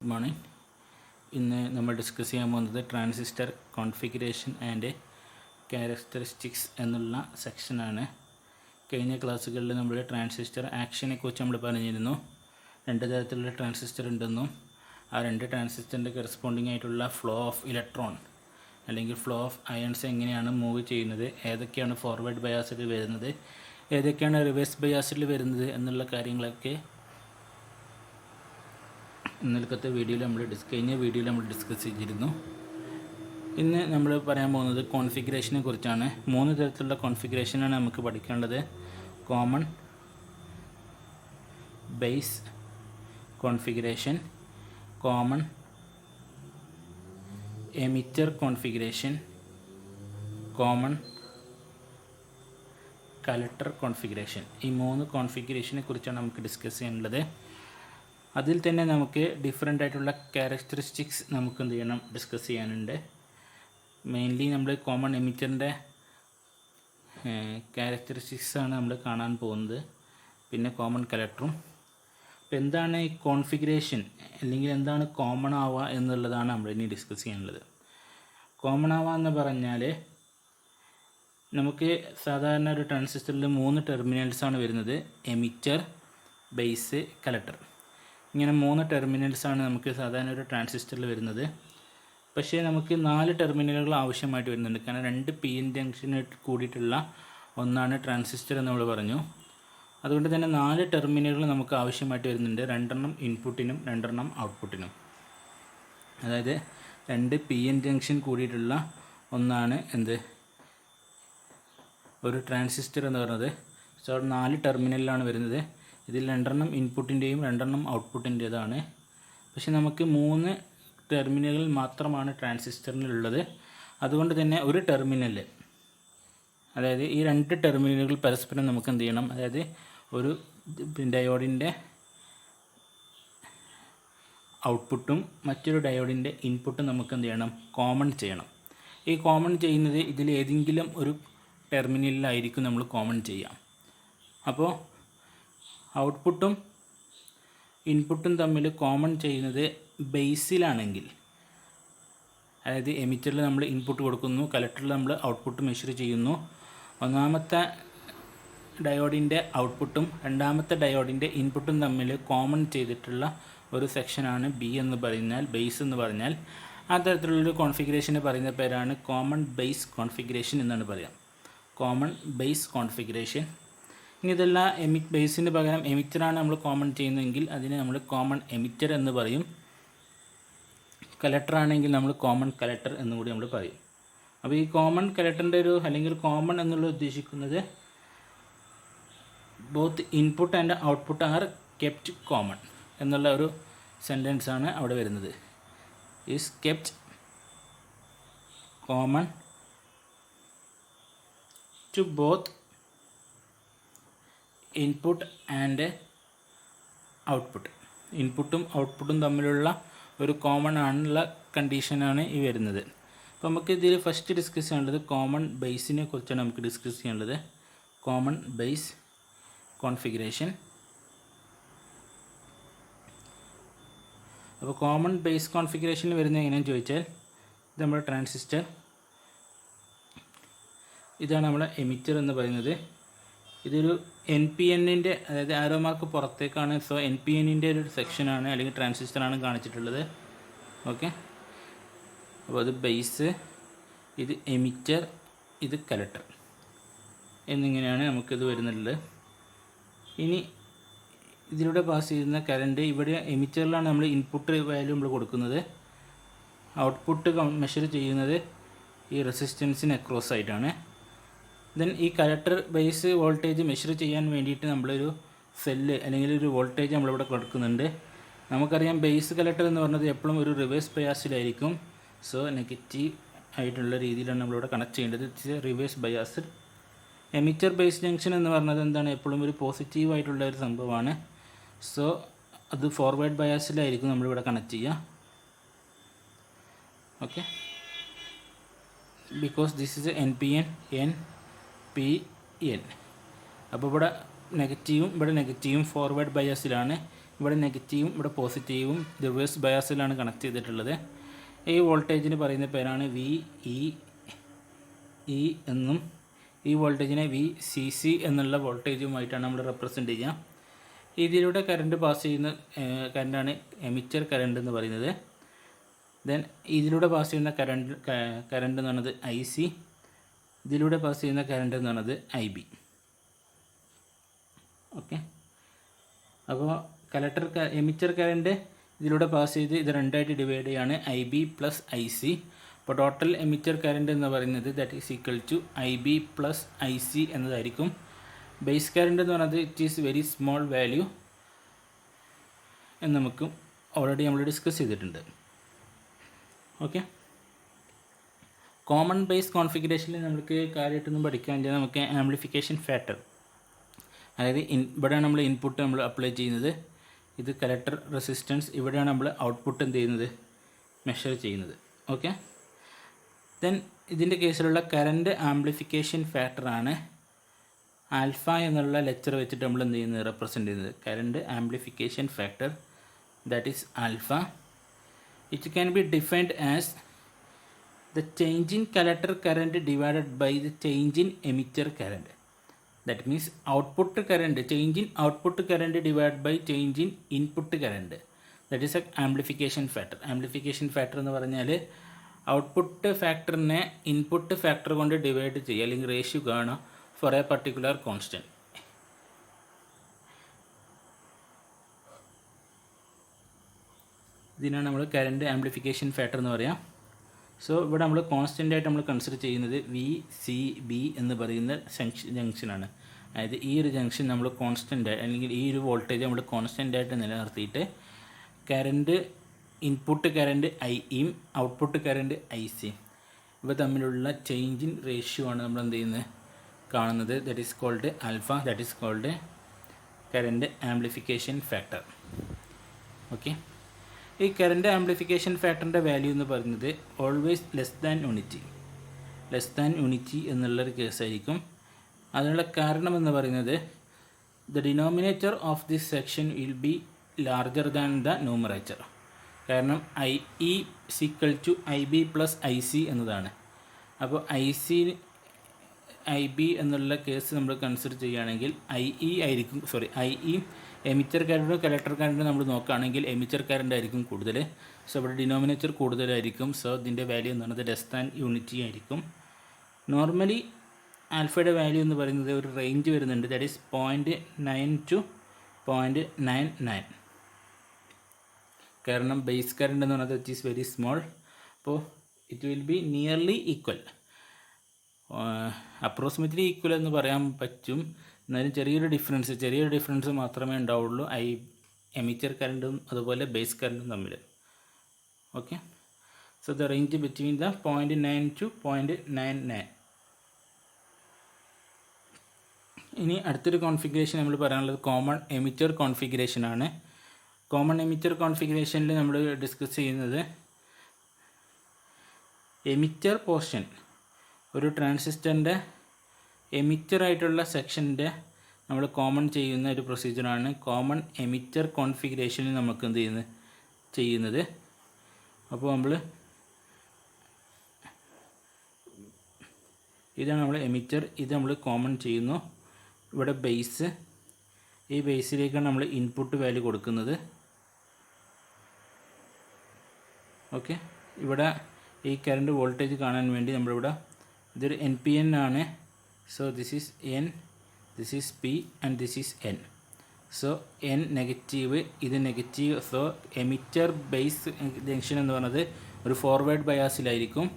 Good morning. ഇന്ന് നമ്മൾ discuss ചെയ്യാൻ പോകുന്നത് ട്രാൻസിസ്റ്റർ കോൺഫിഗറേഷൻ ആൻഡ് ക്യാരക്ടറിസ്റ്റിക്സ് എന്നുള്ള സെക്ഷനാണ്. കഴിഞ്ഞ ക്ലാസ്സുകളിൽ നമ്മൾ ട്രാൻസിസ്റ്റർ ആക്ഷനെ കുറിച്ച് നമ്മൾ പറഞ്ഞിരുന്നു. രണ്ട് തരത്തിലുള്ള ട്രാൻസിസ്റ്റർ ഉണ്ടെന്നും ആ രണ്ട് ട്രാൻസിസ്റ്ററിൻ്റെ കറസ്പോണ്ടിങ് ആയിട്ടുള്ള ഫ്ലോ ഓഫ് ഇലക്ട്രോൺ അല്ലെങ്കിൽ ഫ്ലോ ഓഫ് അയൺസ് എങ്ങനെയാണ് മൂവ് ചെയ്യുന്നത്, ഏതൊക്കെയാണ് ഫോർവേഡ് ബയാസിൽ വരുന്നത്, ഏതൊക്കെയാണ് റിവേഴ്സ് ബയാസിൽ വരുന്നത് എന്നുള്ള കാര്യങ്ങളൊക്കെ ഇന്നലത്തെ വീഡിയോയിൽ കഴിഞ്ഞ വീഡിയോയിൽ നമ്മൾ ഡിസ്കസ് ചെയ്തിരുന്നു. ഇന്ന് നമ്മൾ പറയാൻ പോകുന്നത് കോൺഫിഗറേഷനെ കുറിച്ചാണ്. 3 തരത്തിലുള്ള കോൺഫിഗറേഷനാണ് നമുക്ക് പഠിക്കേണ്ടത്. Common base configuration, common emitter configuration, common collector configuration. ഈ 3 കോൺഫിഗറേഷനെ കുറിച്ചാണ് നമുക്ക് ഡിസ്കസ് ചെയ്യാനുള്ളത്. അതിൽ തന്നെ നമുക്ക് ഡിഫറെൻ്റ് ആയിട്ടുള്ള ക്യാരക്ടറിസ്റ്റിക്സ് നമുക്ക് എന്ത് ചെയ്യണം, ഡിസ്കസ് ചെയ്യാനുണ്ട്. മെയിൻലി നമ്മൾ കോമൺ എമിറ്ററിൻ്റെ ക്യാരക്ടറിസ്റ്റിക്സാണ് നമ്മൾ കാണാൻ പോകുന്നത്, പിന്നെ കോമൺ കളക്ടറും. അപ്പോൾ എന്താണ് ഈ കോൺഫിഗറേഷൻ അല്ലെങ്കിൽ എന്താണ് കോമൺ ആവുക എന്നുള്ളതാണ് നമ്മൾ ഇനി ഡിസ്കസ് ചെയ്യാനുള്ളത്. കോമൺ ആവുക എന്ന് പറഞ്ഞാൽ നമുക്ക് സാധാരണ ഒരു ട്രാൻസിസ്റ്ററിൽ 3 ടെർമിനൽസാണ് വരുന്നത്: എമിറ്റർ, ബേസ്, കളക്ടർ. ഇങ്ങനെ 3 ടെർമിനൽസാണ് നമുക്ക് സാധാരണ ഒരു ട്രാൻസിസ്റ്ററിൽ വരുന്നത്. പക്ഷേ നമുക്ക് 4 ടെർമിനലുകൾ ആവശ്യമായിട്ട് വരുന്നുണ്ട്. കാരണം 2 PN ജംഗ്ഷന് കൂടിയിട്ടുള്ള ഒന്നാണ് ട്രാൻസിസ്റ്റർ എന്ന് നമ്മൾ പറഞ്ഞു. അതുകൊണ്ട് തന്നെ 4 ടെർമിനലുകൾ നമുക്ക് ആവശ്യമായിട്ട് വരുന്നുണ്ട്. 2 ഇൻപുട്ടിനും 2 ഔട്ട്പുട്ടിനും. അതായത് 2 PN ജംഗ്ഷൻ കൂടിയിട്ടുള്ള ഒന്നാണ് ഒരു ട്രാൻസിസ്റ്റർ എന്ന് പറയുന്നത്. സോ 4 ടെർമിനലിലാണ് വരുന്നത്. ഇതിൽ 2 ഇൻപുട്ടിൻ്റെയും 2 ഔട്ട്പുട്ടിൻ്റേതാണ്. പക്ഷെ നമുക്ക് 3 ടെർമിനലുകൾ മാത്രമാണ് ട്രാൻസിസ്റ്ററിനുള്ളത്. അതുകൊണ്ട് തന്നെ ഒരു ടെർമിനൽ, അതായത് ഈ 2 ടെർമിനലുകൾ പരസ്പരം നമുക്ക് എന്ത് ചെയ്യണം, അതായത് ഒരു ഡയോഡിൻ്റെ ഔട്ട്പുട്ടും മറ്റൊരു ഡയോഡിൻ്റെ ഇൻപുട്ടും നമുക്ക് എന്ത് ചെയ്യണം, കോമൺ ചെയ്യണം. ഈ കോമൺ ചെയ്യുന്നത് ഇതിൽ ഏതെങ്കിലും ഒരു ടെർമിനലിലായിരിക്കും നമ്മൾ കോമൺ ചെയ്യാം. അപ്പോൾ ഔട്ട്പുട്ടും ഇൻപുട്ടും തമ്മിൽ കോമൺ ചെയ്യുന്നത് ബേസിലാണെങ്കിൽ, അതായത് എമിറ്ററിൽ നമ്മൾ ഇൻപുട്ട് കൊടുക്കുന്നു, കളക്ടറിൽ നമ്മൾ ഔട്ട്പുട്ട് മെഷർ ചെയ്യുന്നു. ഒന്നാമത്തെ ഡയോഡിൻ്റെ ഔട്ട്പുട്ടും രണ്ടാമത്തെ ഡയോഡിൻ്റെ ഇൻപുട്ടും തമ്മിൽ കോമൺ ചെയ്തിട്ടുള്ള ഒരു സെക്ഷനാണ് ബി എന്ന് പറഞ്ഞാൽ, ബേസ് എന്ന് പറഞ്ഞാൽ. ആ തരത്തിലുള്ളൊരു കോൺഫിഗറേഷന് പറയുന്ന പേരാണ് കോമൺ ബേസ് കോൺഫിഗറേഷൻ എന്നാണ് പറയുക. Common base configuration. ഇനി ഇതെല്ലാം ബേസിന് പകരം എമിറ്ററാണ് നമ്മൾ കോമൺ ചെയ്യുന്നതെങ്കിൽ അതിനെ നമ്മൾ കോമൺ എമിറ്റർ എന്ന് പറയും. കളക്ടർ ആണെങ്കിൽ നമ്മൾ കോമൺ കളക്ടർ എന്ന് കൂടി നമ്മൾ പറയും. അപ്പോൾ ഈ കോമൺ കളക്ടറിൻ്റെ അല്ലെങ്കിൽ കോമൺ എന്നുള്ളത് ഉദ്ദേശിക്കുന്നത് both input and output are kept common എന്നുള്ള ഒരു സെൻറ്റൻസാണ് അവിടെ വരുന്നത്. Is kept common to both input and output. ഇൻപുട്ടും ഔട്ട്പുട്ടും തമ്മിലുള്ള ഒരു കോമൺ ആണുള്ള കണ്ടീഷനാണ് ഈ വരുന്നത്. അപ്പോൾ നമുക്ക് ഇതിൽ ഫസ്റ്റ് ഡിസ്കസ് ചെയ്യാനുള്ളത് കോമൺ ബേസിനെ കുറിച്ചാണ് നമുക്ക് ഡിസ്കസ് ചെയ്യാനുള്ളത്. Common base configuration. അപ്പോൾ കോമൺ ബേസ് കോൺഫിഗറേഷനിൽ വരുന്നത് എങ്ങനെയാണെന്ന് ചോദിച്ചാൽ, ഇത് നമ്മുടെ ട്രാൻസിസ്റ്റർ, ഇതാണ് നമ്മുടെ എമിറ്റർ എന്ന് പറയുന്നത്. ഇതൊരു NPNൻ്റെ, അതായത് ആരോ മാർക്ക് പുറത്തേക്കാണ്. സോ NPNൻ്റെ ഒരു സെക്ഷനാണ് അല്ലെങ്കിൽ ട്രാൻസിസ്റ്ററാണ് കാണിച്ചിട്ടുള്ളത്. ഓക്കെ, അപ്പോൾ അത് ബേസ്, ഇത് എമിറ്റർ, ഇത് കളക്ടർ എന്നിങ്ങനെയാണ് നമുക്കിത് വരുന്നുള്ളത്. ഇനി ഇതിലൂടെ പാസ് ചെയ്യുന്ന കറണ്ട്, ഇവിടെ എമിറ്ററിലാണ് നമ്മൾ ഇൻപുട്ട് വാല്യൂ നമ്മൾ കൊടുക്കുന്നത്. ഔട്ട്പുട്ട് മെഷർ ചെയ്യുന്നത് ഈ റെസിസ്റ്റൻസിന് അക്രോസ് ആയിട്ടാണ്. ദെൻ ഈ കളക്ടർ ബേസ് വോൾട്ടേജ് മെഷർ ചെയ്യാൻ വേണ്ടിയിട്ട് നമ്മളൊരു സെല്ല് അല്ലെങ്കിൽ ഒരു വോൾട്ടേജ് നമ്മളിവിടെ കൊടുക്കുന്നുണ്ട്. നമുക്കറിയാം ബേസ് കളക്ടർ എന്ന് പറഞ്ഞത് എപ്പോഴും ഒരു റിവേഴ്സ് ബയാസിലായിരിക്കും. സോ നെഗറ്റീവ് ആയിട്ടുള്ള രീതിയിലാണ് നമ്മളിവിടെ കണക്ട് ചെയ്യേണ്ടത്. Reverse bias. Emitter base junction എന്ന് പറഞ്ഞത് എന്താണ്, എപ്പോഴും ഒരു പോസിറ്റീവ് ആയിട്ടുള്ള ഒരു സംഭവമാണ്. സോ അത് ഫോർവേഡ് ബയാസിലായിരിക്കും നമ്മളിവിടെ കണക്ട് ചെയ്യുക. Okay, because this is NPN NPN. അപ്പോൾ ഇവിടെ നെഗറ്റീവും ഫോർവേഡ് ബയാസിലാണ്. ഇവിടെ നെഗറ്റീവും ഇവിടെ പോസിറ്റീവും റിവേഴ്സ് ബയാസിലാണ് കണക്ട് ചെയ്തിട്ടുള്ളത്. ഈ വോൾട്ടേജിന് പറയുന്ന പേരാണ് VEE എന്നും ഈ വോൾട്ടേജിനെ VCC എന്നുള്ള വോൾട്ടേജുമായിട്ടാണ് നമ്മൾ റെപ്രസെൻ്റ് ചെയ്യുക. ഇതിലൂടെ കറണ്ട് പാസ് ചെയ്യുന്ന കറണ്ടാണ് എമിറ്റർ കറണ്ട് എന്ന് പറയുന്നത്. ദെൻ ഇതിലൂടെ പാസ് ചെയ്യുന്ന കറണ്ട് എന്ന് പറയുന്നത് IC, ഇതിലൂടെ പാസ് ചെയ്യുന്ന കറണ്ട് എന്ന് പറയുന്നത് IB. ഓക്കെ, അപ്പോൾ എമിറ്റർ കറണ്ട് ഇതിലൂടെ പാസ് ചെയ്ത് ഇത് രണ്ടായിട്ട് ഡിവൈഡ് ചെയ്യാണ് IB പ്ലസ് IC. അപ്പോൾ ടോട്ടൽ എമിറ്റർ കറണ്ട് എന്ന് പറയുന്നത് that is equal to IB plus IC എന്നതായിരിക്കും. ബേസ് കറണ്ട് എന്ന് പറയുന്നത് it is very small value എന്ന് നമുക്ക് ഓൾറെഡി നമ്മൾ ഡിസ്കസ് ചെയ്തിട്ടുണ്ട്. ഓക്കെ, കോമൺ ബേസ് കോൺഫിഗറേഷനിൽ നമുക്ക് കാര്യമായിട്ടൊന്നും പഠിക്കാനില്ല. നമുക്ക് ആംപ്ലിഫിക്കേഷൻ ഫാക്ടർ, അതായത് ഇവിടെയാണ് നമ്മൾ ഇൻപുട്ട് നമ്മൾ അപ്ലൈ ചെയ്യുന്നത്, ഇത് കലക്ടർ റെസിസ്റ്റൻസ്, ഇവിടെയാണ് നമ്മൾ ഔട്ട്പുട്ട് എന്ത് ചെയ്യുന്നത്, മെഷർ ചെയ്യുന്നത്. ഓക്കെ, ദെൻ ഇതിൻ്റെ കേസിലുള്ള കറണ്ട് ആംപ്ലിഫിക്കേഷൻ ഫാക്ടറാണ് ആൽഫ എന്നുള്ള ലെക്ചർ വെച്ചിട്ട് നമ്മൾ എന്ത് ചെയ്യുന്നത്, റെപ്രസെൻ്റ് ചെയ്യുന്നത്. Current amplification factor that is alpha. It can be defined as the change in collector current divided by the change in emitter current. That means output current, change in output current divided by change in input current. That is a amplification factor. Amplification factor എന്ന് പറഞ്ഞാൽ output ഫാക്ടറിനെ input factor കൊണ്ട് divide ചെയ്യുക, അല്ലെങ്കിൽ ratio കാണുക four A particular constant. ഇതിനാണ് നമ്മൾ current amplification factor എന്ന് പറയാം. സോ ഇവിടെ നമ്മൾ കോൺസ്റ്റൻ്റ് ആയിട്ട് നമ്മൾ കൺസിഡർ ചെയ്യുന്നത് VCB എന്ന് പറയുന്ന ജംഗ്ഷനാണ്. അതായത് ഈ ഒരു ജംഗ്ഷൻ നമ്മൾ കോൺസ്റ്റൻ്റ് അല്ലെങ്കിൽ ഈ ഒരു വോൾട്ടേജ് നമ്മൾ കോൺസ്റ്റൻ്റ് ആയിട്ട് നിലനിർത്തിയിട്ട് കറണ്ട് ഇൻപുട്ട് കറണ്ട് IEയും ഔട്ട്പുട്ട് കറണ്ട് ICയും ഇവ തമ്മിലുള്ള ചേഞ്ച് ഇൻ റേഷ്യോ ആണ് നമ്മൾ എന്ത് ചെയ്യുന്നത്, കാണുന്നത്. That is called alpha, that is called current amplification factor. Okay, ഈ കറണ്ട് ആംപ്ലിഫിക്കേഷൻ ഫാക്ടറിൻ്റെ വാല്യൂ എന്ന് പറയുന്നത് ഓൾവേസ് ലെസ് ദാൻ യൂണിറ്റി എന്നുള്ളൊരു കേസായിരിക്കും. അതിനുള്ള കാരണം എന്ന് പറയുന്നത് the denominator of this section will be larger than the numerator. കാരണം IE = IB പ്ലസ് IC എന്നതാണ്. അപ്പോൾ IB എന്നുള്ള കേസ് നമ്മൾ കൺസിഡർ ചെയ്യുകയാണെങ്കിൽ IE എമിറ്റർ കറണ്ടും കലക്ടർ കറണ്ടും നമ്മൾ നോക്കുകയാണെങ്കിൽ എമിറ്റർ കറണ്ട് ആയിരിക്കും കൂടുതൽ. സോ ഇവിടെ ഡിനോമിനേറ്റർ കൂടുതലായിരിക്കും. സോ ഇതിൻ്റെ വാല്യൂ എന്ന് പറയുന്നത് ലെസ് ദാൻ യൂണിറ്റി ആയിരിക്കും. നോർമലി ആൽഫയുടെ വാല്യൂ എന്ന് പറയുന്നത് ഒരു റേഞ്ച് വരുന്നുണ്ട്, ദാറ്റ് ഈസ് 0.9 to 0.99. കാരണം ബേസ് കറണ്ട് എന്ന് പറയുന്നത് ഇറ്റ് ഈസ് വെരി സ്മോൾ. അപ്പോൾ it will B nearly equal, approximately equal എന്ന് പറയാൻ പറ്റും. എന്നാലും ചെറിയൊരു ഡിഫറൻസ് മാത്രമേ ഉണ്ടാവുള്ളൂ എമിറ്റർ കറണ്ടും അതുപോലെ ബേസ് കറണ്ടും തമ്മിൽ. Okay, so the range between the 0.9 to 0.99. ഇനി അടുത്തൊരു കോൺഫിഗറേഷൻ നമ്മൾ പറയാനുള്ളത് കോമൺ എമിറ്റർ കോൺഫിഗറേഷനാണ്. കോമൺ എമിറ്റർ കോൺഫിഗറേഷനിൽ നമ്മൾ ഡിസ്കസ് ചെയ്യുന്നത് എമിറ്റർ പോർഷൻ, ഒരു ട്രാൻസിസ്റ്ററിൻ്റെ എമിറ്ററായിട്ടുള്ള സെക്ഷൻ്റെ നമ്മൾ കോമൺ ചെയ്യുന്ന ഒരു പ്രൊസീജിയറാണ് കോമൺ എമിറ്റർ കോൺഫിഗറേഷനിൽ നമുക്ക് എന്ത് ചെയ്യുന്നത്. അപ്പോൾ നമ്മൾ ഇതാണ് നമ്മൾ എമിറ്റർ, ഇത് നമ്മൾ കോമൺ ചെയ്യുന്നു. ഇവിടെ ബേസ്, ഈ ബേസിലേക്കാണ് നമ്മൾ ഇൻപുട്ട് വാല്യൂ കൊടുക്കുന്നത്. ഓക്കെ, ഇവിടെ ഈ കറണ്ട് വോൾട്ടേജ് കാണാൻ വേണ്ടി നമ്മളിവിടെ ഇതൊരു NPN ആണ്. So this is N, this is P and this is N. So N negative, ഇത് negative. So emitter base junction എന്ന് പറയുന്നത് ഒരു ഫോർവേഡ് ബയാസിലായിരിക്കും.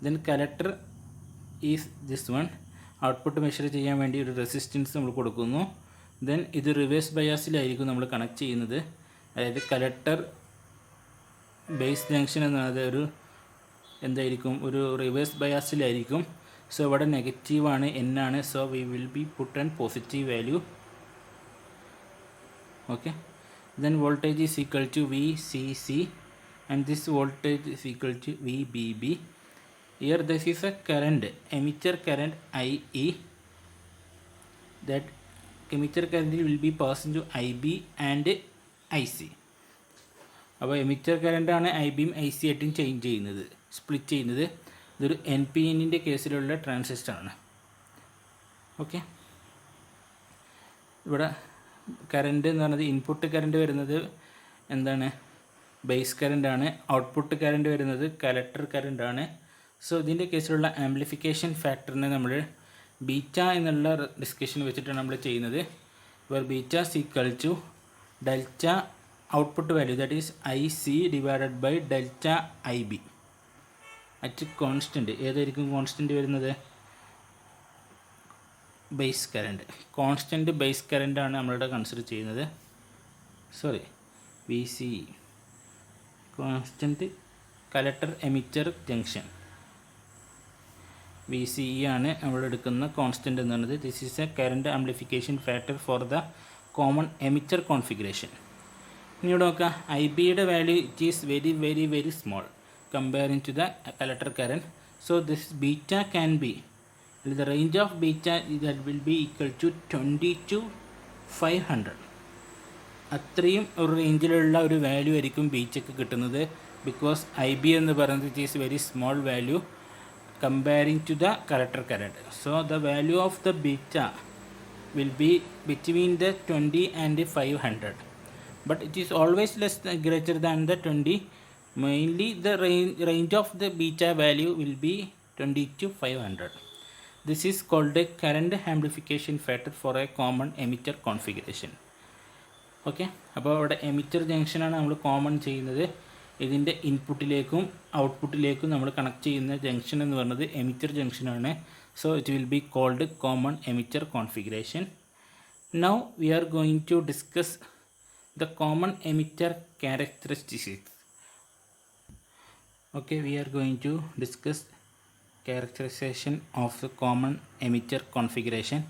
Then collector is this one. Output measure ചെയ്യാൻ വേണ്ടി ഒരു റെസിസ്റ്റൻസ് നമ്മൾ കൊടുക്കുന്നു. ദെൻ ഇത് റിവേഴ്സ് ബയാസിലായിരിക്കും നമ്മൾ കണക്ട് ചെയ്യുന്നത്. അതായത് കലക്ടർ ബേസ് ജംഗ്ഷൻ എന്ന് പറയുന്നത് ഒരു എന്തായിരിക്കും, ഒരു റിവേഴ്സ് ബയാസിലായിരിക്കും. സോ ഇവിടെ നെഗറ്റീവാണ്, N ആണ്. So we will be put an positive value. Okay, then voltage is equal to VCC and this voltage is equal to VBB. Here this is a current, emitter current IE. That emitter current will be passed into IB and I C. അപ്പോൾ emitter കറണ്ടാണ് I B I C ആയിട്ടും change ചെയ്യുന്നത്, split ചെയ്യുന്നത്. ഇതൊരു N P എന്നിൻ്റെ കേസിലുള്ള ട്രാൻസിസ്റ്ററാണ്. Okay, ഇവിടെ current എന്ന് പറയുന്നത് ഇൻപുട്ട് കറണ്ട് വരുന്നത് എന്താണ്, ബേസ് കറണ്ടാണ്. ഔട്ട്പുട്ട് കറണ്ട് വരുന്നത് കലക്ടർ കറണ്ടാണ്. സോ ഇതിൻ്റെ കേസിലുള്ള ആംപ്ലിഫിക്കേഷൻ ഫാക്ടറിനെ നമ്മൾ ബീറ്റ എന്നുള്ള ഡിസ്കഷൻ വെച്ചിട്ടാണ് നമ്മൾ ചെയ്യുന്നത്. Where beta equal to delta output value that is I C divided by delta I B at constant. ഏതായിരിക്കും കോൺസ്റ്റൻറ്റ് വരുന്നത്? Base current. കോൺസ്റ്റൻറ്റ് ബേസ് കറണ്ടാണ് നമ്മളിവിടെ കൺസിഡർ ചെയ്യുന്നത്. Sorry, V C constant collector emitter junction V C E ആണ് നമ്മളെടുക്കുന്ന കോൺസ്റ്റൻറ്റ് എന്ന് പറയുന്നത്. This is a current amplification factor for the common emitter configuration. ഇനി ഇവിടെ നോക്കുക, ഐ ബിയുടെ value it is very very very small comparing to the collector current. So this beta can be, the range of beta that will be equal to 20 to 500. അത്രയും ഒരു റേഞ്ചിലുള്ള ഒരു value ആയിരിക്കും ബീറ്റയ്ക്ക് കിട്ടുന്നത്. Because I B എന്ന് പറയുന്നത് it is very small value comparing to the collector current. So the value of the beta will be between the 20 and 500. But it is always less greater than the 20. Mainly the range of the beta value will be 20 to 500. This is called a current amplification factor for a common emitter configuration. Okay, അപ്പോൾ അവിടെ emitter ജംഗ്ഷനാണ് നമ്മൾ common ചെയ്യുന്നത്. ഇതിൻ്റെ ഇൻപുട്ടിലേക്കും ഔട്ട്പുട്ടിലേക്കും നമ്മൾ connect ചെയ്യുന്ന junction എന്ന് പറയുന്നത് emitter ജംഗ്ഷനാണ്. So it will be called common emitter configuration. Now we are going to discuss the common emitter characteristics. Okay, we are going to discuss characterization of the common emitter configuration.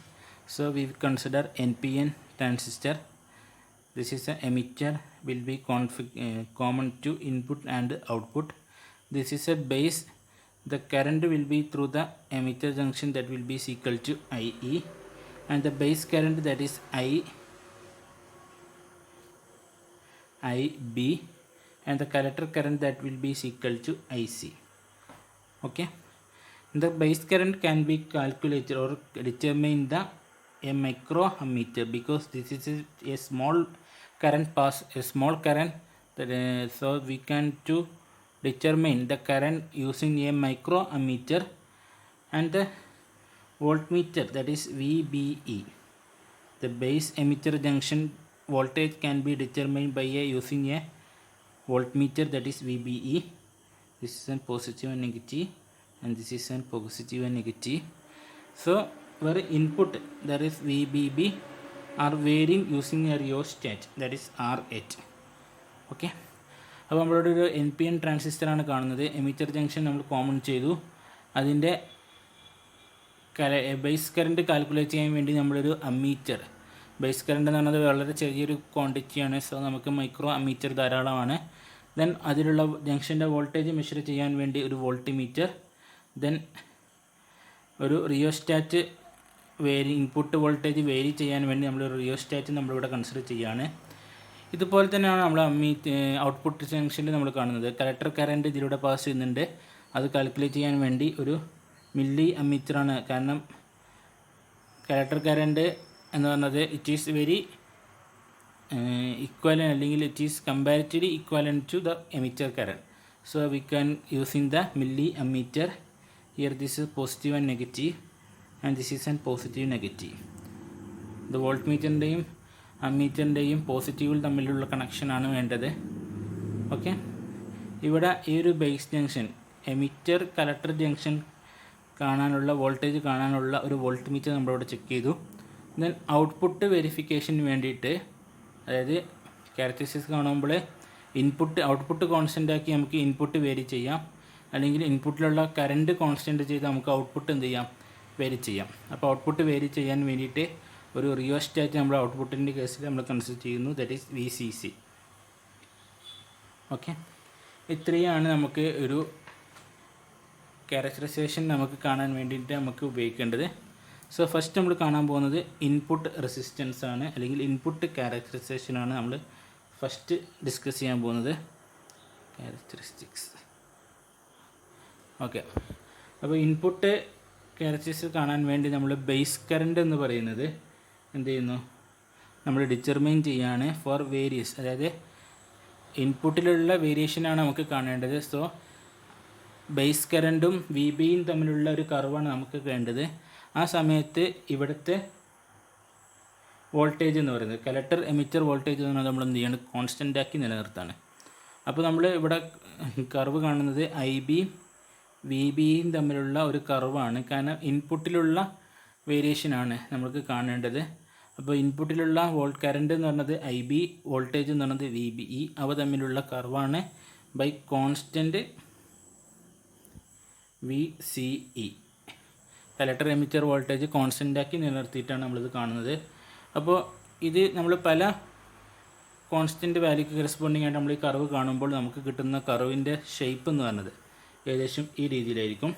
So we consider NPN transistor. This is a emitter will be common to input and output. This is a base. The current will be through the emitter junction that will be equal to IE, and the base current that is IB, and the collector current that will be equal to IC. Okay, the base current can be calculated or determined the a microammeter, because this is a small current pass, a small current that, so we can to determine the current using a microammeter, and the voltmeter that is VBE. The base emitter junction voltage can be determined by using a voltmeter that is VBE. This is a positive and negative, and this is a positive and negative. So where input that is VBB are varying using a rheostat that is R8. Okay, അപ്പോൾ നമ്മളോട് ഒരു N P N ട്രാൻസിസ്റ്ററാണ് കാണുന്നത്. Emitter junction നമ്മൾ common ചെയ്തു. അതിൻ്റെ base current calculate ചെയ്യാൻ വേണ്ടി നമ്മളൊരു അമ്മീറ്റർ, ബേസ് കറണ്ട് എന്ന് പറയുന്നത് വളരെ ചെറിയൊരു ക്വാണ്ടിറ്റിയാണ്. സോ നമുക്ക് മൈക്രോ അമ്മീറ്റർ ധാരാളമാണ്. ദെൻ അതിലുള്ള ജംഗ്ഷൻ്റെ വോൾട്ടേജ് മെഷർ ചെയ്യാൻ വേണ്ടി ഒരു വോൾട്ടിമീറ്റർ, ദെൻ ഒരു റിയോസ്റ്റാറ്റ് ഇൻപുട്ട് വോൾട്ടേജ് വേരി ചെയ്യാൻ വേണ്ടി നമ്മളൊരു റിയോസ്റ്റാറ്റ് നമ്മളിവിടെ കൺസിഡർ ചെയ്യുകയാണ്. ഇതുപോലെ തന്നെയാണ് നമ്മൾ ഔട്ട്പുട്ട് ജംഗ്ഷനിൽ നമ്മൾ കാണുന്നത്. കലക്ടർ കറണ്ട് ഇതിലൂടെ പാസ് ചെയ്യുന്നുണ്ട്. അത് കാൽക്കുലേറ്റ് ചെയ്യാൻ വേണ്ടി ഒരു മില്ലി അമ്മീറ്ററാണ്. കാരണം കലക്ടർ കറണ്ട് എന്ന് പറഞ്ഞത് ഇറ്റ് ഈസ് വെരി ഇക്വലൻ, അല്ലെങ്കിൽ it is comparatively equal to the emitter current. So we can using the milliammeter. Here this is positive and negative, and this is and positive negative. The വോൾട്ട് മീറ്ററിൻ്റെയും അമ്മീറ്ററിൻ്റെയും പോസിറ്റീവിൽ തമ്മിലുള്ള കണക്ഷനാണ് വേണ്ടത്. Okay, ഇവിടെ ഈ ഒരു base junction emitter collector junction കാണാനുള്ള വോൾട്ടേജ് കാണാനുള്ള ഒരു വോൾട്ട് മീറ്റർ നമ്മളിവിടെ ചെക്ക് ചെയ്തു. ദെൻ ഔട്ട്പുട്ട് വെരിഫിക്കേഷന് വേണ്ടിയിട്ട്, അതായത് ക്യാരക്ടറിസ്റ്റിക്സ് കാണുമ്പോൾ ഔട്ട്പുട്ട് കോൺസ്റ്റൻ്റ് ആക്കി നമുക്ക് ഇൻപുട്ട് വേരി ചെയ്യാം, അല്ലെങ്കിൽ ഇൻപുട്ടിലുള്ള കറണ്ട് കോൺസ്റ്റൻ്റ് ചെയ്ത് നമുക്ക് ഔട്ട്പുട്ട് എന്ത് ചെയ്യാം, വേരി ചെയ്യാം. അപ്പോൾ ഔട്ട്പുട്ട് വേരി ചെയ്യാൻ വേണ്ടിയിട്ട് ഒരു റിയോസ്റ്റാറ്റ് നമ്മൾ ഔട്ട്പുട്ടിൻ്റെ കേസിൽ നമ്മൾ കൺസിഡർ ചെയ്യുന്നു, ദാറ്റ് ഈസ് VCC. ഓക്കെ, ഇത്രയാണ് നമുക്ക് ഒരു ക്യാരക്ടറൈസേഷൻ നമുക്ക് കാണാൻ വേണ്ടിയിട്ട് നമുക്ക് ഉപയോഗിക്കേണ്ടത്. സോ ഫസ്റ്റ് നമ്മൾ കാണാൻ പോകുന്നത് ഇൻപുട്ട് റെസിസ്റ്റൻസ് ആണ്, അല്ലെങ്കിൽ ഇൻപുട്ട് ക്യാരക്ടറൈസേഷനാണ് നമ്മൾ ഫസ്റ്റ് ഡിസ്കസ് ചെയ്യാൻ പോകുന്നത് ക്യാരക്ടറിസ്റ്റിക്സ്. ഓക്കെ, അപ്പോൾ ഇൻപുട്ട് ക്യാരക്ടറിസ്റ്റിക്സ് കാണാൻ വേണ്ടി നമ്മൾ ബേസ് കറണ്ട് എന്ന് പറയുന്നത് എന്ത് ചെയ്യുന്നു, നമ്മൾ ഡിറ്റർമൈൻ ചെയ്യാണ് ഫോർ വേരിയസ്, അതായത് ഇൻപുട്ടിലുള്ള വേരിയേഷനാണ് നമുക്ക് കാണേണ്ടത്. സോ ബേസ് കറണ്ടും വി ബിയും തമ്മിലുള്ള ഒരു കർവാണ് നമുക്ക് വേണ്ടത്. ആ സമയത്ത് ഇവിടുത്തെ വോൾട്ടേജ് എന്ന് പറയുന്നത് കലക്ടർ എമിറ്റർ വോൾട്ടേജ് എന്ന് പറഞ്ഞാൽ നമ്മൾ എന്ത് ചെയ്യാണ്, കോൺസ്റ്റൻ്റ് ആക്കി നിലനിർത്താണ്. അപ്പോൾ നമ്മൾ ഇവിടെ കർവ് കാണുന്നത് ഐ ബിയും വി ബിയും തമ്മിലുള്ള ഒരു കർവാണ്. കാരണം ഇൻപുട്ടിലുള്ള വേരിയേഷനാണ് നമുക്ക് കാണേണ്ടത്. അപ്പോൾ ഇൻപുട്ടിലുള്ള കറണ്ട് എന്ന് പറയുന്നത് ഐ ബി, വോൾട്ടേജ് എന്ന് പറയുന്നത് വി ബി ഇ, അവ തമ്മിലുള്ള കർവാണ് by constant V C E. Collector emitter voltage constant ആക്കി നിലനിർത്തിയിട്ടാണ് നമ്മളിത് കാണുന്നത്. അപ്പോൾ ഇത് നമ്മൾ പല കോൺസ്റ്റൻറ്റ് വാല്യൂക്ക് കറസ്പോണ്ടിങ് ആയിട്ട് നമ്മൾ ഈ കർവ് കാണുമ്പോൾ നമുക്ക് കിട്ടുന്ന കർവിൻ്റെ ഷേപ്പ് എന്ന് പറയുന്നത് ഏകദേശം ഈ രീതിയിലായിരിക്കും.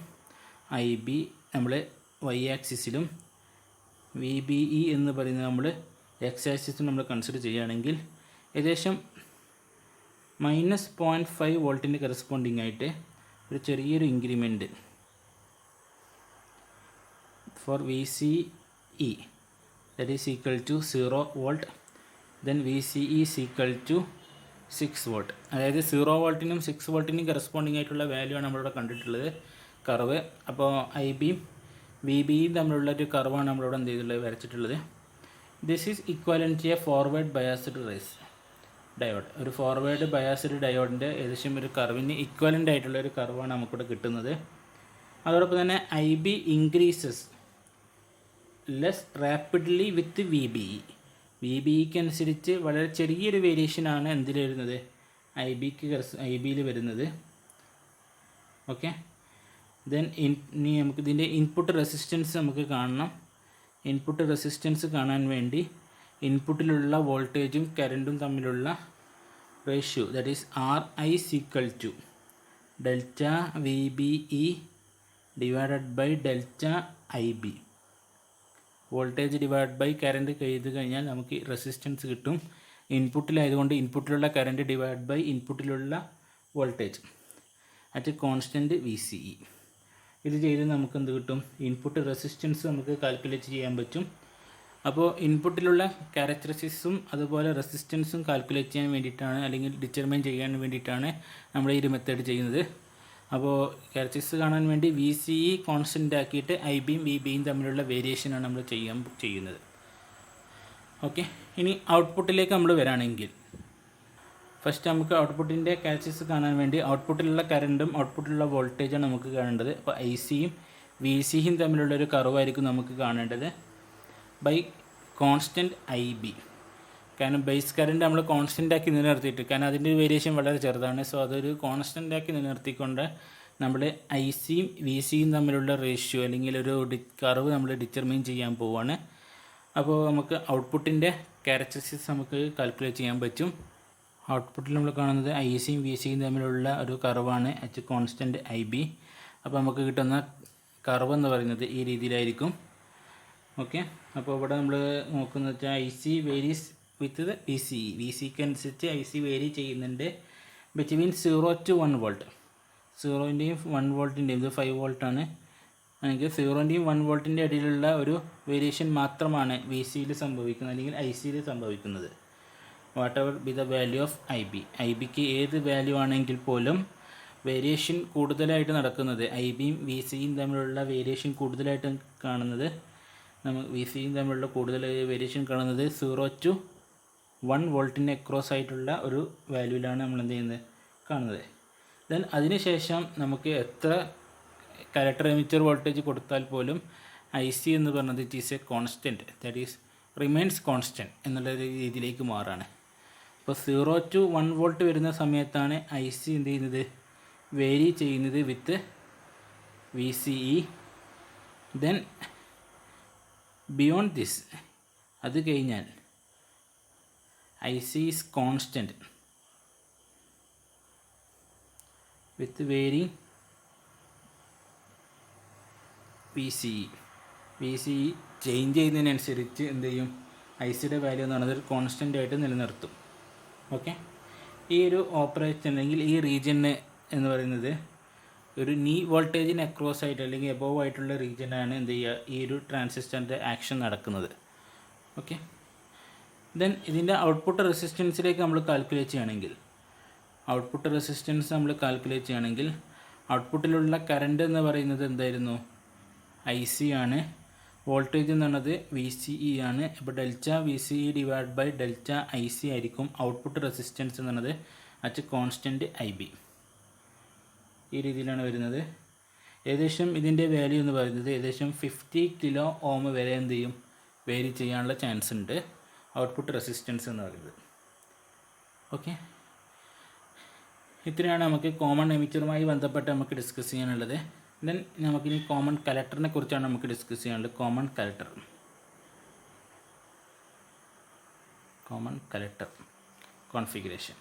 ഐ ബി നമ്മൾ വൈ ആക്സിസിലും വി ബി ഇ എന്ന് പറയുന്നത് നമ്മൾ എക്സ് ആക്സിസിലും നമ്മൾ കൺസിഡർ ചെയ്യുകയാണെങ്കിൽ ഏകദേശം -0.5 വോൾട്ടിൻ്റെ കറസ്പോണ്ടിങ് ആയിട്ട് ഒരു ചെറിയൊരു increment for V C E that is equal to 0 volt, then VCE is equal to 6 volt. അതായത് 0 വോൾട്ടിനും 6 വോൾട്ടിനും കറസ്പോണ്ടിങ് ആയിട്ടുള്ള വാല്യൂ ആണ് നമ്മളിവിടെ കണ്ടിട്ടുള്ളത് കർവ്. അപ്പോൾ ഐ ബിയും വി ബിയും തമ്മിലുള്ള ഒരു കർവാണ് നമ്മളിവിടെ എന്ത് ചെയ്തിട്ടുള്ളത്, വരച്ചിട്ടുള്ളത്. This is equivalent to a forward biased റേസ് ഡയോഡ്. ഒരു ഫോർവേഡ് ബയാസ്ഡ് ഡയോഡിൻ്റെ ഏകദേശം ഒരു കർവിന് ഇക്വലൻ്റ് ആയിട്ടുള്ള ഒരു കർവാണ് നമുക്കിവിടെ കിട്ടുന്നത്. അതോടൊപ്പം തന്നെ I B increases less rapidly with V B E. V B ഇക്ക് അനുസരിച്ച് വളരെ ചെറിയൊരു വേരിയേഷനാണ് എന്തിൽ വരുന്നത്, ഐ ബിയിൽ വരുന്നത്. ഓക്കെ, ദെൻ ഇനി നമുക്ക് ഇതിൻ്റെ ഇൻപുട്ട് റെസിസ്റ്റൻസ് നമുക്ക് കാണണം. ഇൻപുട്ട് റെസിസ്റ്റൻസ് കാണാൻ വേണ്ടി ഇൻപുട്ടിലുള്ള വോൾട്ടേജും കറൻറ്റും തമ്മിലുള്ള ratio, that is R I equal to delta V B E divided by delta I B. Voltage divide by current ചെയ്ത് കഴിഞ്ഞാൽ നമുക്ക് റെസിസ്റ്റൻസ് കിട്ടും. ഇൻപുട്ടിലായതുകൊണ്ട് ഇൻപുട്ടിലുള്ള കറണ്ട് ഡിവൈഡ് ബൈ ഇൻപുട്ടിലുള്ള voltage at constant V C E. ഇത് ചെയ്ത് നമുക്ക് എന്ത് കിട്ടും, ഇൻപുട്ട് റെസിസ്റ്റൻസ് നമുക്ക് കാൽക്കുലേറ്റ് ചെയ്യാൻ പറ്റും. അപ്പോൾ ഇൻപുട്ടിലുള്ള ക്യാരക്ടറിസ്റ്റിക്സും അതുപോലെ റെസിസ്റ്റൻസും കാൽക്കുലേറ്റ് ചെയ്യാൻ വേണ്ടിയിട്ടാണ്, അല്ലെങ്കിൽ ഡിറ്റർമൈൻ ചെയ്യാൻ വേണ്ടിയിട്ടാണ് നമ്മൾ ഈ ഒരു മെത്തേഡ് ചെയ്യുന്നത്. അപ്പോൾ ക്യാരക്ടറിസ്റ്റിക്സ് കാണാൻ വേണ്ടി വി സി ഇ കോൺസ്റ്റൻ്റ് ആക്കിയിട്ട് ഐ ബിയും വി ബിയും തമ്മിലുള്ള വേരിയേഷനാണ് നമ്മൾ ചെയ്യുന്നത്. ഓക്കെ, ഇനി ഔട്ട്പുട്ടിലേക്ക് നമ്മൾ വരാണെങ്കിൽ ഫസ്റ്റ് നമുക്ക് ഔട്ട്പുട്ടിൻ്റെ ക്യാരക്ടറിസ്റ്റിക്സ് കാണാൻ വേണ്ടി ഔട്ട്പുട്ടിലുള്ള കറണ്ടും ഔട്ട്പുട്ടിലുള്ള വോൾട്ടേജാണ് നമുക്ക് കാണേണ്ടത്. അപ്പോൾ ഐ സിയും വി സിയും തമ്മിലുള്ളൊരു കർവായിരിക്കും നമുക്ക് കാണേണ്ടത് ബൈ കോൺസ്റ്റൻറ്റ് ഐ ബി. കാരണം ബേസ് കറണ്ട് നമ്മൾ കോൺസ്റ്റൻ്റ് ആക്കി നിലനിർത്തിയിട്ട്, കാരണം അതിൻ്റെ വേരിയേഷൻ വളരെ ചെറുതാണ്. സോ അതൊരു കോൺസ്റ്റൻ്റ് ആക്കി നിലനിർത്തിക്കൊണ്ട് നമ്മൾ ഐ സിയും വി സിയും തമ്മിലുള്ള റേഷ്യോ അല്ലെങ്കിൽ ഒരു കർവ് നമ്മൾ ഡിറ്റർമൈൻ ചെയ്യാൻ പോവുകയാണ്. അപ്പോൾ നമുക്ക് ഔട്ട്പുട്ടിൻ്റെ ക്യാരക്ടറിസ്റ്റിക്സ് നമുക്ക് കാൽക്കുലേറ്റ് ചെയ്യാൻ പറ്റും. ഔട്ട്പുട്ടിൽ നമ്മൾ കാണുന്നത് ഐ സിയും വി സിയും തമ്മിലുള്ള ഒരു കർവാണ് അറ്റ് കോൺസ്റ്റൻറ്റ് ഐ ബി. അപ്പോൾ നമുക്ക് കിട്ടുന്ന കർവ് എന്ന് പറയുന്നത് ഈ രീതിയിലായിരിക്കും. ഓക്കെ, അപ്പോൾ ഇവിടെ നമ്മൾ നോക്കുന്നത് വെച്ചാൽ I C varies with the V C E. V സിക്ക് അനുസരിച്ച് ഐ സി വേരി ചെയ്യുന്നുണ്ട് ബിറ്റ്വീൻ 0 to 1 വോൾട്ട്. 0ൻ്റെയും 1 വോൾട്ടിൻ്റെയും, ഇത് 5 വോൾട്ടാണ് അല്ലെങ്കിൽ 0ൻ്റെയും 1 വോൾട്ടിൻ്റെ ഇടയിലുള്ള ഒരു വേരിയേഷൻ മാത്രമാണ് വി സിയിൽ സംഭവിക്കുന്നത് അല്ലെങ്കിൽ ഐ സിയിൽ സംഭവിക്കുന്നത്. What ever B the value of I B. I ബിക്ക് ഏത് വാല്യൂ ആണെങ്കിൽ പോലും വേരിയേഷൻ കൂടുതലായിട്ട് നടക്കുന്നത്, ഐ ബിയും വി സിയും തമ്മിലുള്ള വേരിയേഷൻ കൂടുതലായിട്ട് കാണുന്നത്, നമ്മൾ വി സിയും തമ്മിലുള്ള കൂടുതൽ വേരിയേഷൻ കാണുന്നത് 0 to 1 വോൾട്ടിന് അക്രോസ് ആയിട്ടുള്ള ഒരു വാല്യൂവിലാണ് നമ്മൾ എന്ത് ചെയ്യുന്നത്, കാണുന്നത്. ദെൻ അതിനുശേഷം നമുക്ക് എത്ര കലക്ടർ എമിറ്റർ വോൾട്ടേജ് കൊടുത്താൽ പോലും ഐ സി എന്ന് പറഞ്ഞത് it is A constant, that is remains constant എന്നുള്ള രീതിയിലേക്ക് മാറാണ്. അപ്പോൾ 0 to 1 വോൾട്ട് വരുന്ന സമയത്താണ് ഐ സി എന്ത് ചെയ്യുന്നത്, വേരി ചെയ്യുന്നത് with V C E. Then beyond this, അത് കഴിഞ്ഞാൽ I C is constant with varying V C E. V C E change ചെയ്യുന്നതിനനുസരിച്ച് എന്ത് ചെയ്യും, ഐ സിയുടെ വാല്യൂ എന്ന് പറയുന്നത് ഒരു കോൺസ്റ്റൻ്റ് ആയിട്ട് നിലനിർത്തും. ഓക്കെ, ഈ ഒരു ഓപ്പറേഷൻ അല്ലെങ്കിൽ ഈ റീജിയന് എന്ന് പറയുന്നത് ഒരു നീ വോൾട്ടേജിന് അക്രോസ് ആയിട്ട് അല്ലെങ്കിൽ എബോവ് ആയിട്ടുള്ള റീജിയനാണ് എന്ത് ചെയ്യുക ഈ ഒരു ട്രാൻസിസ്റ്ററിൻ്റെ ആക്ഷൻ നടക്കുന്നത്. ഓക്കെ, ദെൻ ഇതിൻ്റെ ഔട്ട്പുട്ട് റെസിസ്റ്റൻസിലേക്ക് നമ്മൾ കാൽക്കുലേറ്റ് ചെയ്യുകയാണെങ്കിൽ ഔട്ട്പുട്ടിലുള്ള കറണ്ട് എന്ന് പറയുന്നത് എന്തായിരുന്നു? IC ആണ്. വോൾട്ടേജ് എന്ന് പറയുന്നത് VCE ആണ്. അപ്പോൾ delta VCE divide by delta IC ആയിരിക്കും ഔട്ട്പുട്ട് റെസിസ്റ്റൻസ് എന്ന് പറയുന്നത് അറ്റ് കോൺസ്റ്റൻറ്റ് IB. ഈ രീതിയിലാണ് വരുന്നത്. ഏകദേശം ഇതിൻ്റെ വാല്യൂ എന്ന് പറയുന്നത് ഏകദേശം 50 കിലോ ഓം വരെ എന്ത് ചെയ്യും വേരി ചെയ്യാനുള്ള ചാൻസ് ഉണ്ട് ഔട്ട്പുട്ട് റെസിസ്റ്റൻസ് എന്ന് പറയുന്നത്. ഓക്കെ, ഇത്രയാണ് നമുക്ക് കോമൺ എമിറ്ററുമായി ബന്ധപ്പെട്ട് നമുക്ക് ഡിസ്കസ് ചെയ്യാനുള്ളത്. ദെൻ നമുക്കിനി കോമൺ കലക്ടറിനെ കുറിച്ചാണ് നമുക്ക് ഡിസ്കസ് ചെയ്യാനുള്ളത്. Common collector configuration.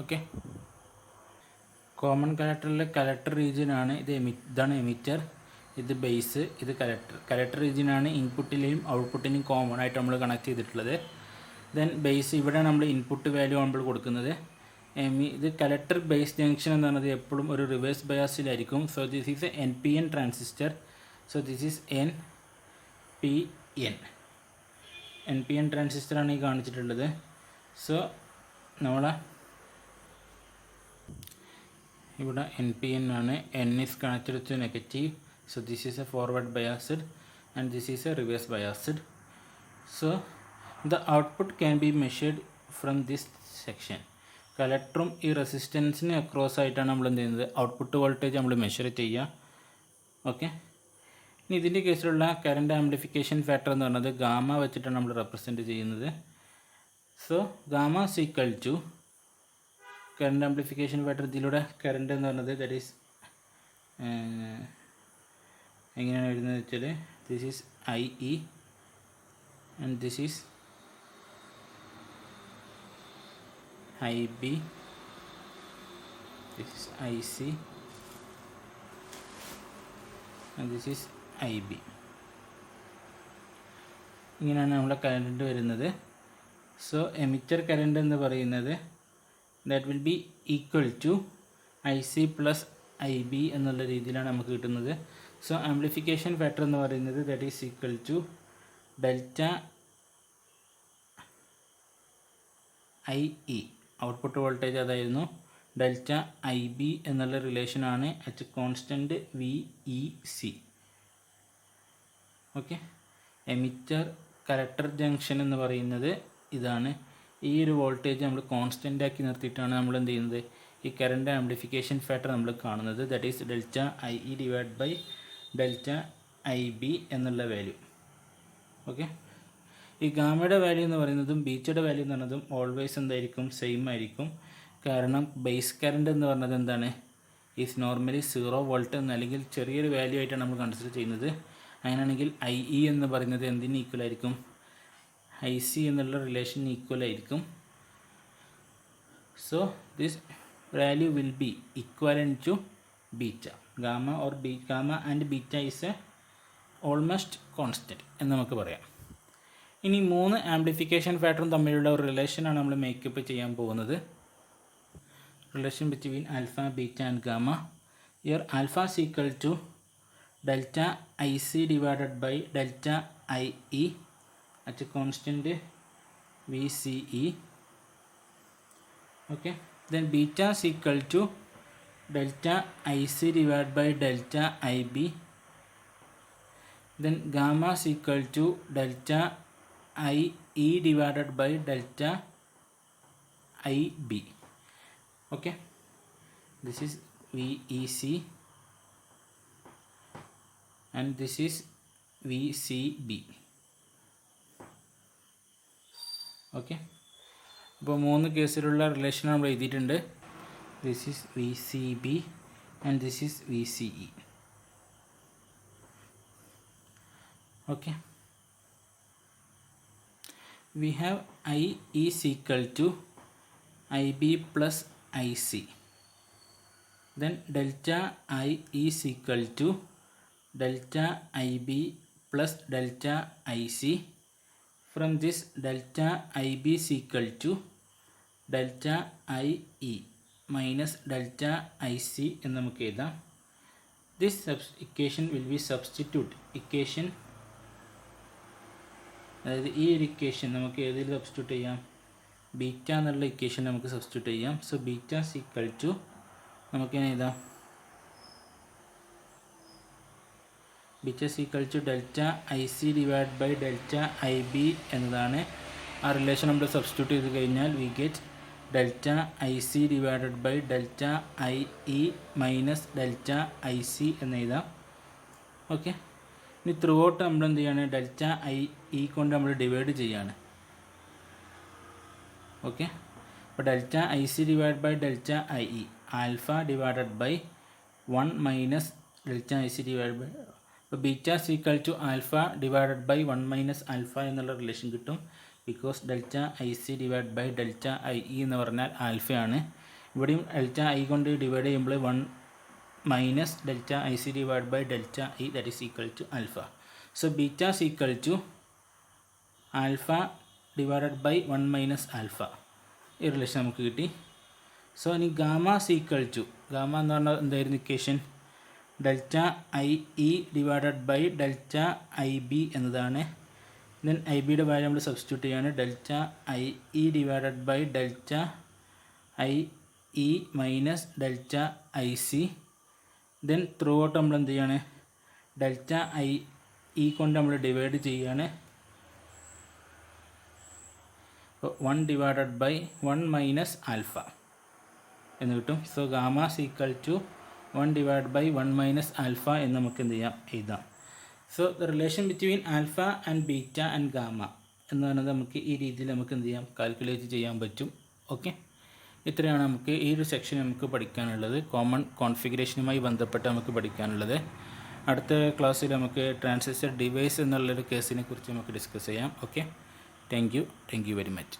Okay, common കലക്ടറിലെ കലക്ടർ റീജിയനാണ് ഇതാണ് എമിറ്റർ, ഇത് ബേസ്, ഇത് കലക്ടർ റീജിയനാണ് ഇൻപുട്ടിലെയും ഔട്ട്പുട്ടിനെയും കോമൺ ആയിട്ട് നമ്മൾ കണക്ട് ചെയ്തിട്ടുള്ളത്. ദെൻ ബേസ്, ഇവിടെ നമ്മൾ ഇൻപുട്ട് വാല്യൂ നമ്മൾ കൊടുക്കുന്നത്. ഇത് കലക്ടർ ബേസ് ജംഗ്ഷൻ എന്ന് പറയുന്നത് എപ്പോഴും ഒരു റിവേഴ്സ് ബയാസിലായിരിക്കും. So this is a NPN transistor. So this is NPN ട്രാൻസിസ്റ്ററാണ് ഈ കാണിച്ചിട്ടുള്ളത്. സോ നമ്മളെ ഇവിടെ NPN ആണ്. N is connected to negative. So this is a forward biased and this is a reverse biased. So the output can be measured from this section. കലക്ടറും ഈ റെസിസ്റ്റൻസിന് across ആയിട്ടാണ് നമ്മൾ എന്ത് ചെയ്യുന്നത് ഔട്ട്പുട്ട് വോൾട്ടേജ് നമ്മൾ measure ചെയ്യുക. Okay, ഇനി ഇതിൻ്റെ കേസിലുള്ള current amplification factor എന്ന് പറയുന്നത് ഗാമ വെച്ചിട്ടാണ് നമ്മൾ റെപ്രസെൻറ്റ് ചെയ്യുന്നത്. So gamma equal to current amplification factor, ഇതിലൂടെ കറണ്ട് എന്ന് പറയുന്നത് ദാറ്റ് ഈസ് എങ്ങനെയാണ് എഴുതുന്നത് വെച്ചാൽ this is IE and this is IB, this is IC and this is IB. ഇങ്ങനെയാണ് നമ്മുടെ കറണ്ട് വരുന്നത്. സോ എമിറ്റർ കറണ്ട് എന്ന് പറയുന്നത് that will be equal to IC plus IB എന്നുള്ള രീതിയിലാണ് നമുക്ക് കിട്ടുന്നത്. സോ ആംപ്ലിഫിക്കേഷൻ ഫാക്ടർ എന്ന് പറയുന്നത് that is equal to delta IE, output voltage അതായിരുന്നു, ഡെൽറ്റ IB എന്നുള്ള റിലേഷനാണ് at constant VEC. Okay, emitter collector junction എന്ന് പറയുന്നത് ഇതാണ്. ഈ ഒരു വോൾട്ടേജ് നമ്മൾ കോൺസ്റ്റൻ്റ് ആക്കി നിർത്തിയിട്ടാണ് നമ്മൾ എന്ത് ചെയ്യുന്നത് ഈ കറണ്ട് ആംപ്ലിഫിക്കേഷൻ ഫാക്ടർ നമ്മൾ കാണുന്നത്. That is delta IE divide by delta IB എന്നുള്ള വാല്യൂ. ഓക്കെ, ഈ ഗാമയുടെ വാല്യൂ എന്ന് പറയുന്നതും ബീറ്റയുടെ വാല്യൂ എന്ന് പറയുന്നതും ഓൾവേസ് എന്തായിരിക്കും സെയിം ആയിരിക്കും. കാരണം ബേസ് കറണ്ട് എന്ന് പറഞ്ഞത് എന്താണ് ഈസ് നോർമലി 0 വോൾട്ട് എന്ന് അല്ലെങ്കിൽ ചെറിയൊരു വാല്യൂ ആയിട്ടാണ് നമ്മൾ കൺസിഡർ ചെയ്യുന്നത്. അങ്ങനെയാണെങ്കിൽ IE എന്ന് പറയുന്നത് എന്തിന് ഈക്വൽ ആയിരിക്കും? IC എന്നുള്ള റിലേഷൻ ഈക്വൽ ആയിരിക്കും. So this value will be equivalent to beta. Gamma and beta is a almost constant എന്ന് നമുക്ക് പറയാം. ഇനി 3 ആംപ്ലിഫിക്കേഷൻ ഫാക്ടറും തമ്മിലുള്ള ഒരു റിലേഷനാണ് നമ്മൾ മേക്കപ്പ് ചെയ്യാൻ പോകുന്നത്. Relation between alpha, beta and gamma. Here alpha is equal to delta IC divided by delta IE at constant VCE. Okay, then beta is equal to delta IC divide by delta IB. Then gamma is equal to delta IE divided by delta IB. Okay, this is VEC and this is VCB. Okay, അപ്പോൾ 3 കേസിലുള്ള relation നമ്മൾ എഴുതിയിട്ടുണ്ട്. This is VCB and this is VCE. Okay, we have I is equal to IB plus IC. Then delta I is equal to delta IB plus delta IC from this delta I B is equal to delta I E minus delta I C എന്ന് നമുക്ക് എഴുതാം. This equation will be substitute equation, അതായത് ഈ ഒരു equation നമുക്ക് ഏതിൽ substitute ചെയ്യാം, beta എന്നുള്ള ഇക്വേഷൻ നമുക്ക് സബ്സ്റ്റിറ്റ്യൂട്ട് ചെയ്യാം. So beta is equal to നമുക്ക് എഴുതാം, beta is equal to delta I C divide by delta I B എന്നതാണ്. ആ റിലേഷൻ നമ്മൾ സബ്സ്റ്റിറ്റ്യൂട്ട് ചെയ്ത് കഴിഞ്ഞാൽ we get delta I C divided by delta I E minus delta I C എന്ന് എഴുതാം. Okay, ഇനി ത്രൂ ഔട്ട് നമ്മൾ എന്ത് ചെയ്യാണ്, ഡെൽറ്റ ഐ ഇ കൊണ്ട് നമ്മൾ ഡിവൈഡ് ചെയ്യാണ്. ഓക്കെ, അപ്പോൾ delta I C divide by delta I E alpha divided by 1 minus delta I C divide by, അപ്പോൾ beta is equal to alpha divided by 1 minus alpha എന്നുള്ള relation കിട്ടും. Because delta I C divide by delta I E എന്ന് പറഞ്ഞാൽ ആൽഫയാണ്. ഇവിടെയും delta I കൊണ്ട് divide ചെയ്യുമ്പോൾ 1 minus delta I C divide by delta E that is equal to alpha. So beta is equal to alpha divided by 1 minus alpha, ഈ relation നമുക്ക് കിട്ടി. So ഇനി gamma is equal to, gamma എന്ന് പറഞ്ഞാൽ എന്തായിരുന്നു equation, delta I E divided by delta I B എന്നതാണ്. Then I ബിയുടെ value നമ്മൾ സബ്സ്റ്റിറ്റ്യൂട്ട് ചെയ്യാണ്, delta I E divided by delta I E minus delta I C. Then through out നമ്മൾ എന്ത് ചെയ്യാണ്, ഡെൽറ്റ ഐ ഇ കൊണ്ട് നമ്മൾ divide ചെയ്യാണ്. 1 ഡിവൈഡഡ് ബൈ 1 മൈനസ് ആൽഫ എന്ന് കിട്ടും. So gamma is equal to 1 divide by 1 minus alpha എന്ന് നമുക്ക് എന്ത് ചെയ്യാം, എഴുതാം. So the relation between alpha and beta and gamma എന്ന് പറയുന്നത് നമുക്ക് ഈ രീതിയിൽ നമുക്ക് എന്ത് ചെയ്യാം, കാൽക്കുലേറ്റ് ചെയ്യാൻ പറ്റും. ഓക്കെ, ഇത്രയാണ് നമുക്ക് ഈ ഒരു സെക്ഷൻ നമുക്ക് പഠിക്കാനുള്ളത്, കോമൺ കോൺഫിഗറേഷനുമായി ബന്ധപ്പെട്ട് നമുക്ക് പഠിക്കാനുള്ളത്. അടുത്ത ക്ലാസ്സിൽ നമുക്ക് ട്രാൻസിസ്റ്റർ ഡിവൈസ് എന്നുള്ളൊരു കേസിനെ കുറിച്ച് നമുക്ക് ഡിസ്കസ് ചെയ്യാം. Okay, thank you very much.